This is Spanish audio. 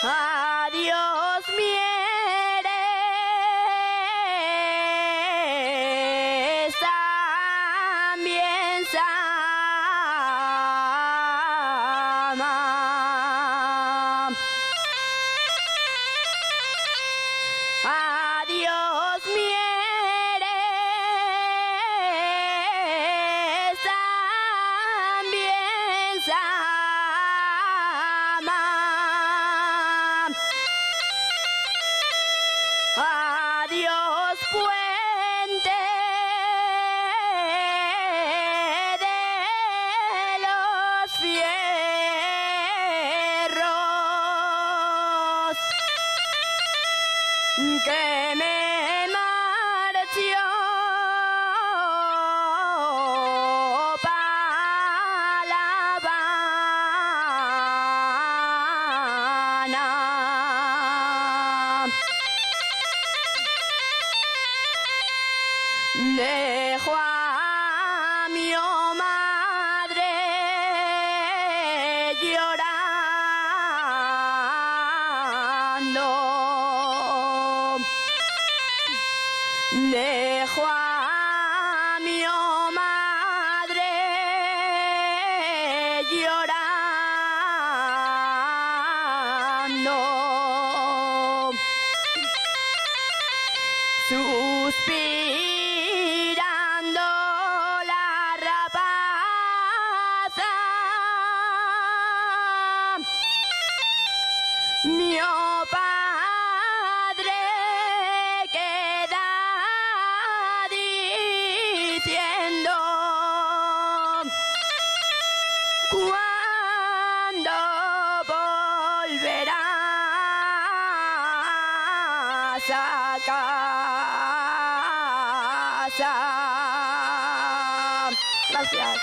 Adiós, mi eres también sama. Adiós, mi eres también sama. Adiós, puente de los fierros, que me marchó pa' La Habana. Dejo a mi madre llorando. Dejo a mi madre llorando. Suspirando la rapaza, mi padre queda diciendo: ¿cuándo volverás a casa? Gracias.